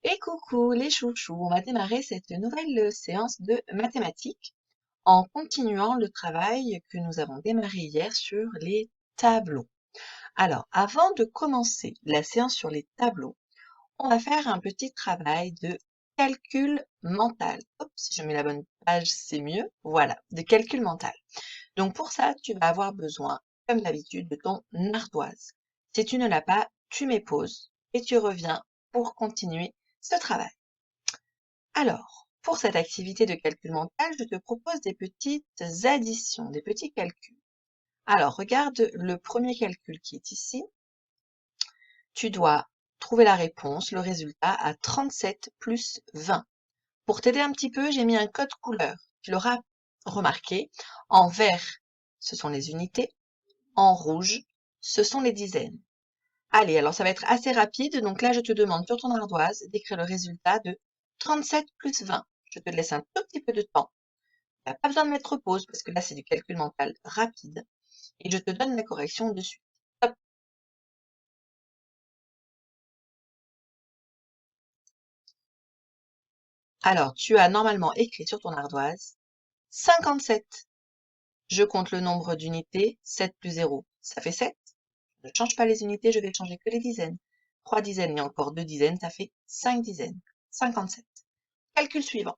Et coucou les chouchous, on va démarrer cette nouvelle séance de mathématiques en continuant le travail que nous avons démarré hier sur les tableaux. Alors, avant de commencer la séance sur les tableaux, on va faire un petit travail de calcul mental. Hop, si je mets la bonne page, c'est mieux. Voilà, de calcul mental. Donc pour ça, tu vas avoir besoin, comme d'habitude, de ton ardoise. Si tu ne l'as pas, tu mets pause et tu reviens pour continuer ce travail. Alors, pour cette activité de calcul mental, je te propose des petites additions, des petits calculs. Alors, regarde le premier calcul qui est ici. Tu dois trouver la réponse, le résultat, à 37 plus 20. Pour t'aider un petit peu, j'ai mis un code couleur. Tu l'auras remarqué. En vert, ce sont les unités. En rouge, ce sont les dizaines. Allez, alors ça va être assez rapide. Donc là, je te demande sur ton ardoise d'écrire le résultat de 37 plus 20. Je te laisse un tout petit peu de temps. Tu n'as pas besoin de mettre pause parce que là, c'est du calcul mental rapide. Et je te donne la correction de suite. Hop. Alors, tu as normalement écrit sur ton ardoise 57. Je compte le nombre d'unités. 7 plus 0, ça fait 7. Je ne change pas les unités, je vais changer que les dizaines. 3 dizaines et encore 2 dizaines, ça fait 5 dizaines. 57. Calcul suivant.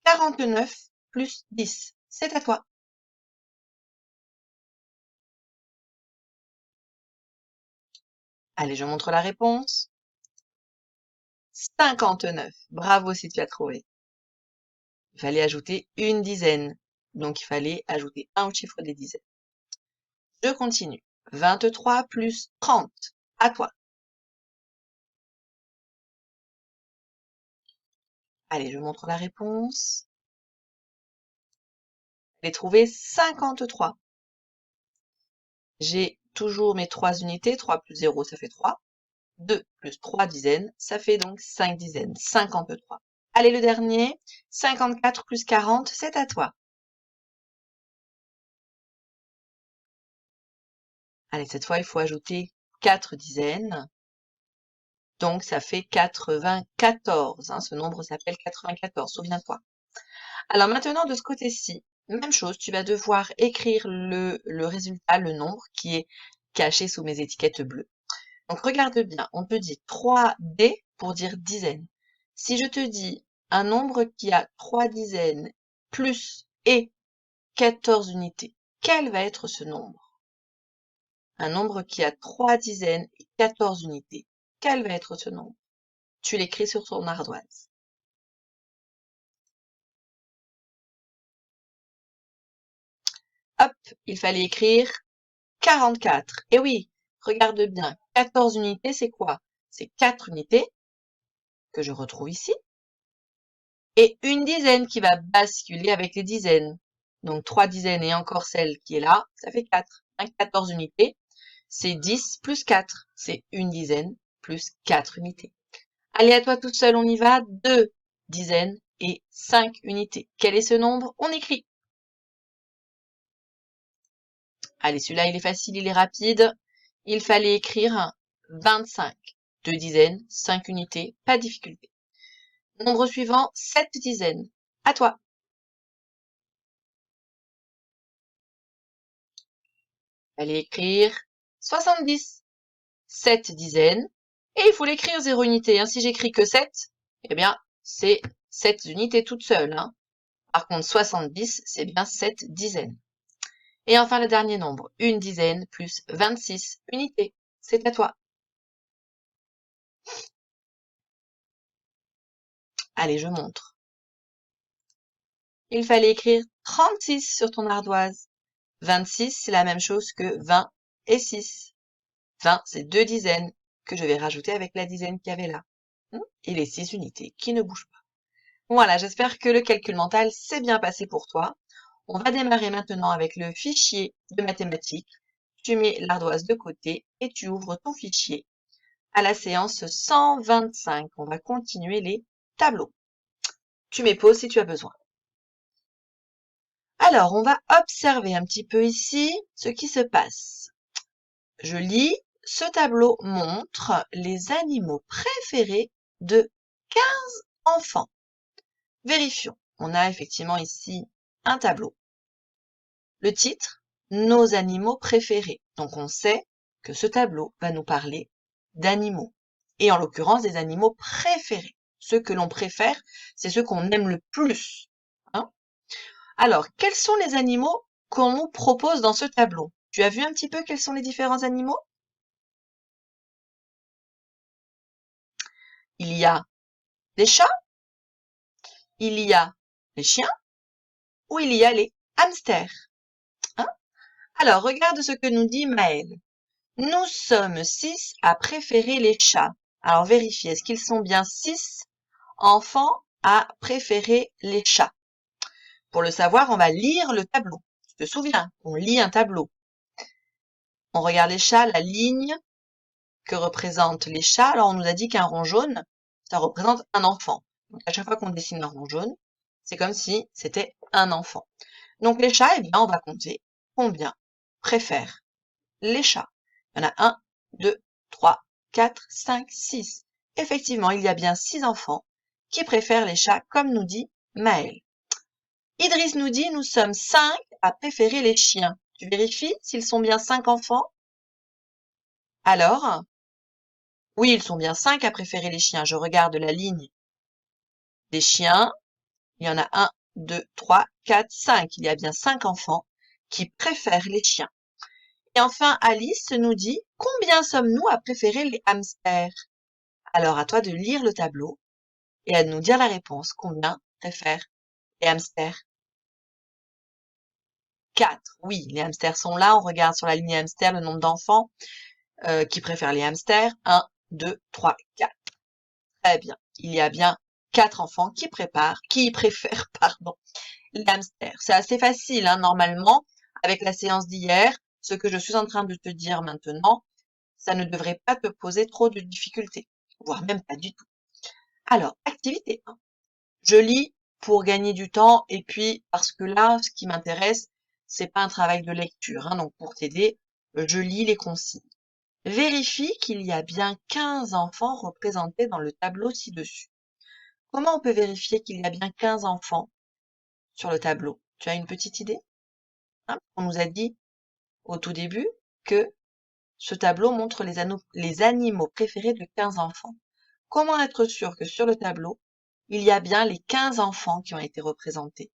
49 plus 10. C'est à toi. Allez, je montre la réponse. 59. Bravo si tu as trouvé. Il fallait ajouter une dizaine. Donc, il fallait ajouter 1 au chiffre des dizaines. Je continue. 23 plus 30. À toi. Allez, je montre la réponse. J'ai trouvé 53. J'ai toujours mes 3 unités. 3 plus 0, ça fait 3. 2 plus 3 dizaines, ça fait donc 5 dizaines. 53. Allez, le dernier. 54 plus 40, c'est à toi. Allez, cette fois, il faut ajouter 4 dizaines. Donc, ça fait 94. Ce nombre s'appelle 94, souviens-toi. Alors maintenant, de ce côté-ci, même chose, tu vas devoir écrire le résultat, le nombre qui est caché sous mes étiquettes bleues. Donc, regarde bien, on te dit 3D pour dire dizaines. Si je te dis un nombre qui a 3 dizaines plus et 14 unités, quel va être ce nombre? Un nombre qui a 3 dizaines et 14 unités, quel va être ce nombre? Tu l'écris sur ton ardoise. Hop, il fallait écrire 44. Et oui, regarde bien, 14 unités, c'est quoi? C'est 4 unités que je retrouve ici et une dizaine qui va basculer avec les dizaines. Donc 3 dizaines et encore celle qui est là, ça fait 4. 14 unités, c'est 10 plus 4. C'est une dizaine plus 4 unités. Allez, à toi toute seule, on y va. 2 dizaines et 5 unités. Quel est ce nombre? On écrit. Allez, celui-là, il est facile, il est rapide. Il fallait écrire 25. 2 dizaines, 5 unités, pas de difficulté. Nombre suivant, 7 dizaines. À toi. Il fallait écrire 70. 7 dizaines. Et il faut l'écrire 0 unité. Si j'écris que 7, eh bien, c'est 7 unités toutes seules. Par contre, 70, c'est bien 7 dizaines. Et enfin, le dernier nombre, une dizaine plus 26 unités. C'est à toi. Allez, je montre. Il fallait écrire 36 sur ton ardoise. 26, c'est la même chose que 20 et 6. 20, c'est 2 dizaines que je vais rajouter avec la dizaine qu'il y avait là. Et les 6 unités qui ne bougent pas. Voilà, j'espère que le calcul mental s'est bien passé pour toi. On va démarrer maintenant avec le fichier de mathématiques. Tu mets l'ardoise de côté et tu ouvres ton fichier à la séance 125. On va continuer les tableaux. Tu mets pause si tu as besoin. Alors, on va observer un petit peu ici ce qui se passe. Je lis, ce tableau montre les animaux préférés de 15 enfants. Vérifions. On a effectivement ici un tableau. Le titre, nos animaux préférés. Donc on sait que ce tableau va nous parler d'animaux. Et en l'occurrence des animaux préférés. Ceux que l'on préfère, c'est ceux qu'on aime le plus. Hein? Alors, quels sont les animaux qu'on nous propose dans ce tableau? Tu as vu un petit peu quels sont les différents animaux? Il y a des chats, il y a les chiens ou il y a les hamsters. Hein? Alors, regarde ce que nous dit Maëlle. Nous sommes 6 à préférer les chats. Alors, vérifie, est-ce qu'ils sont bien 6 enfants à préférer les chats? Pour le savoir, on va lire le tableau. Tu te souviens, on lit un tableau. On regarde les chats, la ligne que représentent les chats. Alors, on nous a dit qu'un rond jaune, ça représente un enfant. Donc, à chaque fois qu'on dessine un rond jaune, c'est comme si c'était un enfant. Donc, les chats, eh bien, on va compter combien préfèrent les chats. Il y en a 1, 2, 3, 4, 5, 6. Effectivement, il y a bien 6 enfants qui préfèrent les chats, comme nous dit Maëlle. Idriss nous dit, nous sommes 5 à préférer les chiens. Tu vérifies s'ils sont bien 5 enfants? Alors, oui, ils sont bien 5 à préférer les chiens. Je regarde la ligne des chiens. Il y en a 1, 2, 3, 4, 5. Il y a bien 5 enfants qui préfèrent les chiens. Et enfin, Alice nous dit, combien sommes-nous à préférer les hamsters? Alors, à toi de lire le tableau et à nous dire la réponse. Combien préfèrent les hamsters? 4. Oui, les hamsters sont là. On regarde sur la ligne hamster le nombre d'enfants qui préfèrent les hamsters. 1, 2, 3, 4. Très bien. Il y a bien 4 enfants qui préfèrent, pardon, les hamsters. C'est assez facile, hein, normalement, avec la séance d'hier. Ce que je suis en train de te dire maintenant, ça ne devrait pas te poser trop de difficultés, voire même pas du tout. Alors, activité 1. Je lis pour gagner du temps et puis parce que là, ce qui m'intéresse, c'est pas un travail de lecture. Hein, donc, pour t'aider, je lis les consignes. Vérifie qu'il y a bien 15 enfants représentés dans le tableau ci-dessus. Comment on peut vérifier qu'il y a bien 15 enfants sur le tableau? Tu as une petite idée? Hein, on nous a dit au tout début que ce tableau montre les animaux préférés de 15 enfants. Comment être sûr que sur le tableau, il y a bien les 15 enfants qui ont été représentés?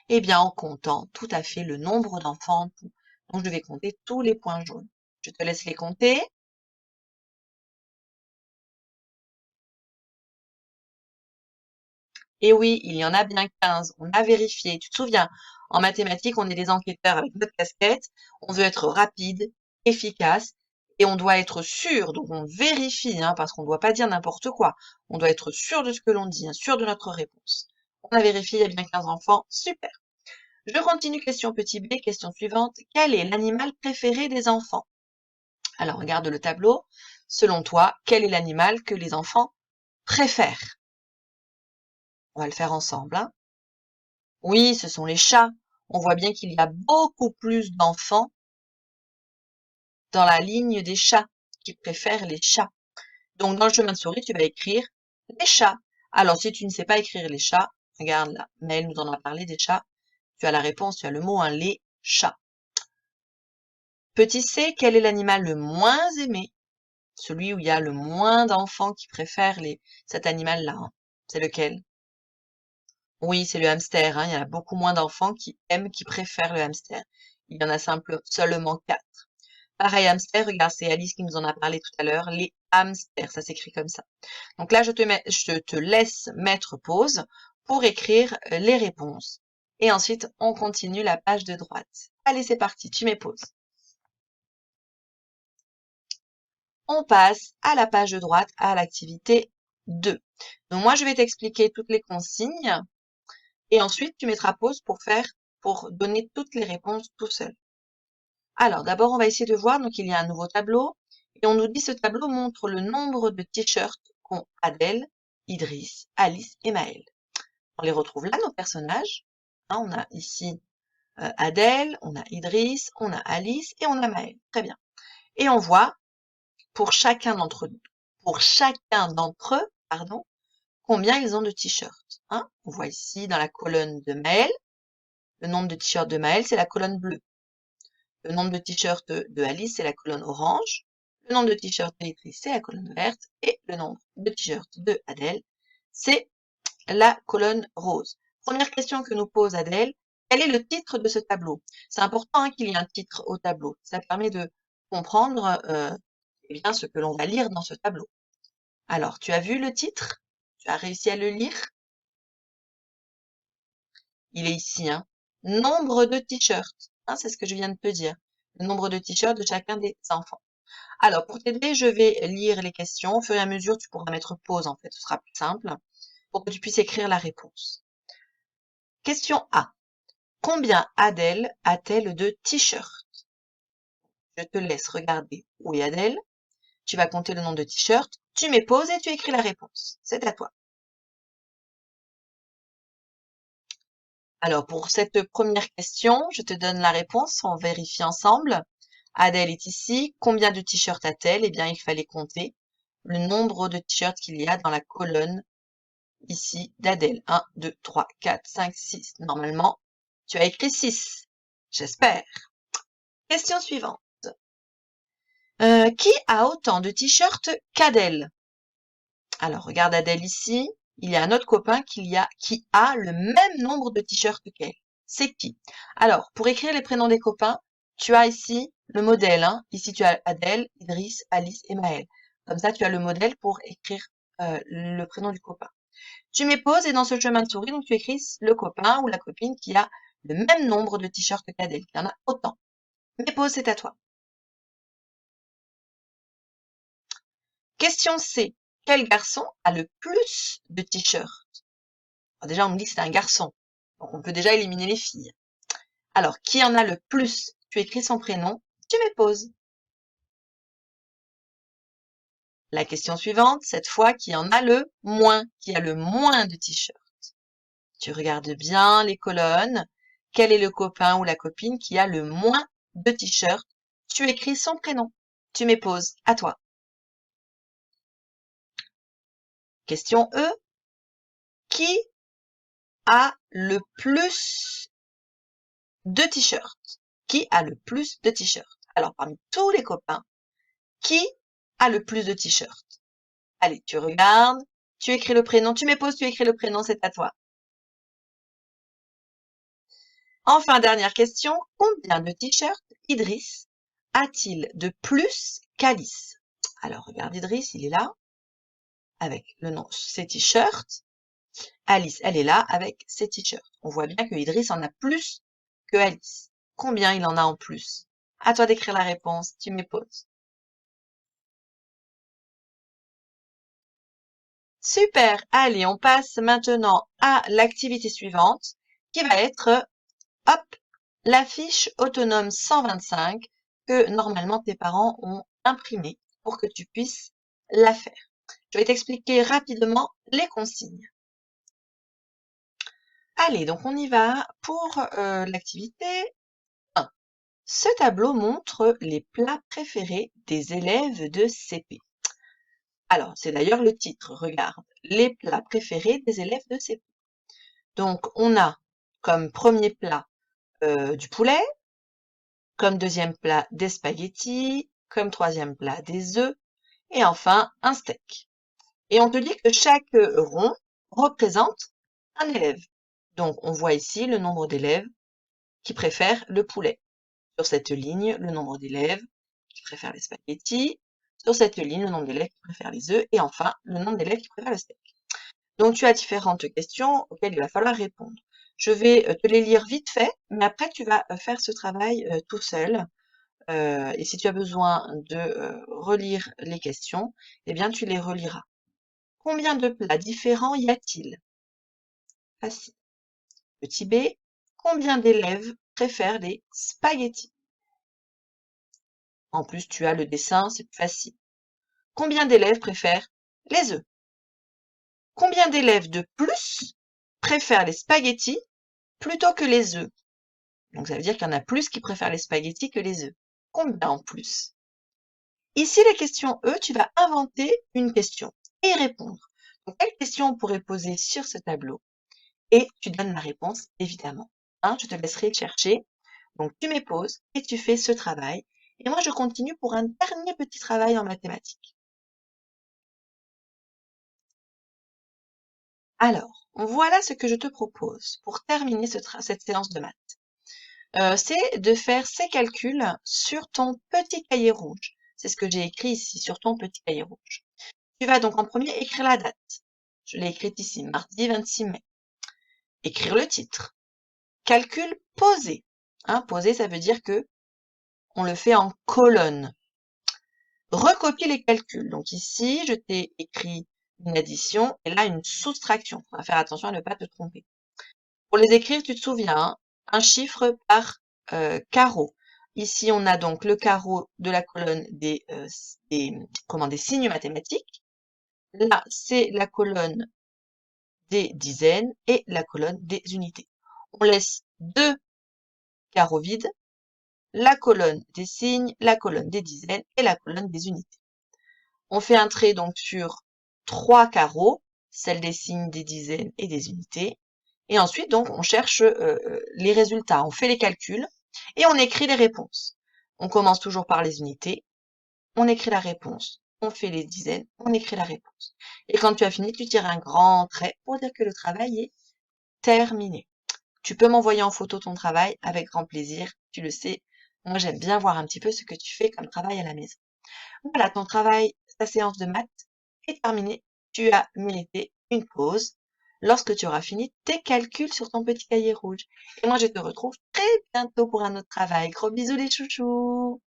Eh bien, en comptant tout à fait le nombre d'enfants en tout. Donc, je vais compter tous les points jaunes. Je te laisse les compter. Et oui, il y en a bien 15. On a vérifié. Tu te souviens, en mathématiques, on est des enquêteurs avec notre casquette. On veut être rapide, efficace, et on doit être sûr. Donc, on vérifie, hein, parce qu'on ne doit pas dire n'importe quoi. On doit être sûr de ce que l'on dit, hein, sûr de notre réponse. On a vérifié, il y a bien 15 enfants. Super. Je continue, question petit b, question suivante. Quel est l'animal préféré des enfants? Alors, regarde le tableau. Selon toi, quel est l'animal que les enfants préfèrent? On va le faire ensemble, hein. Oui, ce sont les chats. On voit bien qu'il y a beaucoup plus d'enfants dans la ligne des chats qui préfèrent les chats. Donc, dans le chemin de souris, tu vas écrire les chats. Alors, si tu ne sais pas écrire les chats, regarde là, Maëlle nous en a parlé des chats. Tu as la réponse, tu as le mot, hein, les chats. Petit c, quel est l'animal le moins aimé? Celui où il y a le moins d'enfants qui préfèrent cet animal-là. Hein. C'est lequel? Oui, c'est le hamster. Hein. Il y a beaucoup moins d'enfants qui préfèrent le hamster. Il y en a seulement 4. Pareil, hamster, regarde, c'est Alice qui nous en a parlé tout à l'heure. Les hamsters, ça s'écrit comme ça. Donc là, je te laisse mettre pause pour écrire les réponses. Et ensuite, on continue la page de droite. Allez, c'est parti, tu mets pause. On passe à la page de droite, à l'activité 2. Donc moi, je vais t'expliquer toutes les consignes et ensuite, tu mettras pause pour donner toutes les réponses tout seul. Alors, d'abord, on va essayer de voir. Donc, il y a un nouveau tableau et on nous dit ce tableau montre le nombre de t-shirts qu'ont Adèle, Idriss, Alice et Maëlle. On les retrouve là, nos personnages. Hein, on a ici Adèle, on a Idriss, on a Alice et on a Maëlle. Très bien. Et on voit pour chacun d'entre eux, pardon, combien ils ont de t-shirts. Hein? On voit ici dans la colonne de Maël, le nombre de t-shirts de Maël, c'est la colonne bleue. Le nombre de t-shirts de Alice, c'est la colonne orange. Le nombre de t-shirts de Idriss, c'est la colonne verte. Et le nombre de t-shirts de Adèle, c'est la colonne rose. Première question que nous pose Adèle, quel est le titre de ce tableau? C'est important qu'il y ait un titre au tableau. Ça permet de comprendre eh bien, ce que l'on va lire dans ce tableau. Alors, tu as vu le titre? Tu as réussi à le lire? Il est ici, hein. Nombre de t-shirts. Hein, c'est ce que je viens de te dire. Le nombre de t-shirts de chacun des enfants. Alors, pour t'aider, je vais lire les questions. Au fur et à mesure, tu pourras mettre pause, en fait. Ce sera plus simple pour que tu puisses écrire la réponse. Question A. Combien Adèle a-t-elle de t-shirts? Je te laisse regarder où est Adèle. Tu vas compter le nombre de t-shirts. Tu mets pause et tu écris la réponse. C'est à toi. Alors, pour cette première question, je te donne la réponse. On vérifie ensemble. Adèle est ici. Combien de t-shirts a-t-elle? Eh bien, il fallait compter le nombre de t-shirts qu'il y a dans la colonne ici d'Adèle. 1, 2, 3, 4, 5, 6. Normalement, tu as écrit 6. J'espère. Question suivante. Qui a autant de t-shirts qu'Adèle? Alors, regarde Adèle ici. Il y a un autre copain qui a le même nombre de t-shirts qu'elle. C'est qui? Alors, pour écrire les prénoms des copains, tu as ici le modèle. Hein. Ici, tu as Adèle, Idriss, Alice et Maël. Comme ça, tu as le modèle pour écrire le prénom du copain. Tu mets pause et dans ce chemin de souris, donc tu écris le copain ou la copine qui a le même nombre de t-shirts qu'Adèle. Il y en a autant. Mets pause, c'est à toi. Question C. Quel garçon a le plus de t-shirts? Déjà, on me dit que c'est un garçon. Donc, on peut déjà éliminer les filles. Alors, qui en a le plus? Tu écris son prénom, tu mets pause. La question suivante, cette fois, qui en a le moins? Qui a le moins de t-shirts? Tu regardes bien les colonnes. Quel est le copain ou la copine qui a le moins de t-shirts? Tu écris son prénom. Tu mets pause. À toi. Question E. Qui a le plus de t-shirts? Qui a le plus de t-shirts? Alors, parmi tous les copains, qui a le plus de t-shirts? Allez, tu regardes, tu écris le prénom, tu mets pause, tu écris le prénom, c'est à toi. Enfin, dernière question, combien de t-shirts Idriss a-t-il de plus qu'Alice? Alors, regarde Idriss, il est là, avec le nom, ses t-shirts. Alice, elle est là, avec ses t-shirts. On voit bien que Idriss en a plus que Alice. Combien il en a en plus? À toi d'écrire la réponse, tu mets pause. Super, allez, on passe maintenant à l'activité suivante, qui va être, hop, la fiche autonome 125 que normalement tes parents ont imprimée pour que tu puisses la faire. Je vais t'expliquer rapidement les consignes. Allez, donc on y va pour l'activité 1. Ce tableau montre les plats préférés des élèves de CP. Alors, c'est d'ailleurs le titre, regarde, les plats préférés des élèves de CP. Donc, on a comme premier plat du poulet, comme deuxième plat des spaghettis, comme troisième plat des œufs, et enfin un steak. Et on te dit que chaque rond représente un élève. Donc, on voit ici le nombre d'élèves qui préfèrent le poulet. Sur cette ligne, le nombre d'élèves qui préfèrent les spaghettis. Sur cette ligne, le nombre d'élèves qui préfèrent les œufs. Et enfin, le nombre d'élèves qui préfèrent le steak. Donc, tu as différentes questions auxquelles il va falloir répondre. Je vais te les lire vite fait, mais après, tu vas faire ce travail tout seul. Et si tu as besoin de relire les questions, eh bien, tu les reliras. Combien de plats différents y a-t-il? Facile. Petit b, combien d'élèves préfèrent les spaghettis? En plus, tu as le dessin, c'est plus facile. Combien d'élèves préfèrent les œufs? Combien d'élèves de plus préfèrent les spaghettis plutôt que les œufs? Donc, ça veut dire qu'il y en a plus qui préfèrent les spaghettis que les œufs. Combien en plus? Ici, la question E, tu vas inventer une question et y répondre. Donc, quelle question on pourrait poser sur ce tableau? Et tu donnes la réponse, évidemment. Hein, je te laisserai chercher. Donc, tu mets pause et tu fais ce travail. Et moi, je continue pour un dernier petit travail en mathématiques. Alors, voilà ce que je te propose pour terminer cette séance de maths. C'est de faire ces calculs sur ton petit cahier rouge. C'est ce que j'ai écrit ici, sur ton petit cahier rouge. Tu vas donc en premier écrire la date. Je l'ai écrite ici, mardi 26 mai. Écrire le titre. Calcul posé. Hein, posé, ça veut dire que on le fait en colonne. Recopier les calculs. Donc ici, je t'ai écrit une addition et là une soustraction. On va faire attention à ne pas te tromper. Pour les écrire, tu te souviens, hein, un chiffre par carreau. Ici, on a donc le carreau de la colonne des signes mathématiques. Là, c'est la colonne des dizaines et la colonne des unités. On laisse deux carreaux vides, la colonne des signes, la colonne des dizaines et la colonne des unités. On fait un trait donc sur 3 carreaux, celle des signes, des dizaines et des unités. Et ensuite, donc, on cherche les résultats, on fait les calculs et on écrit les réponses. On commence toujours par les unités, on écrit la réponse, on fait les dizaines, on écrit la réponse. Et quand tu as fini, tu tires un grand trait pour dire que le travail est terminé. Tu peux m'envoyer en photo ton travail avec grand plaisir, tu le sais. Moi, j'aime bien voir un petit peu ce que tu fais comme travail à la maison. Voilà, ton travail, ta séance de maths est terminée. Tu as mérité une pause lorsque tu auras fini tes calculs sur ton petit cahier rouge. Et moi, je te retrouve très bientôt pour un autre travail. Gros bisous les chouchous!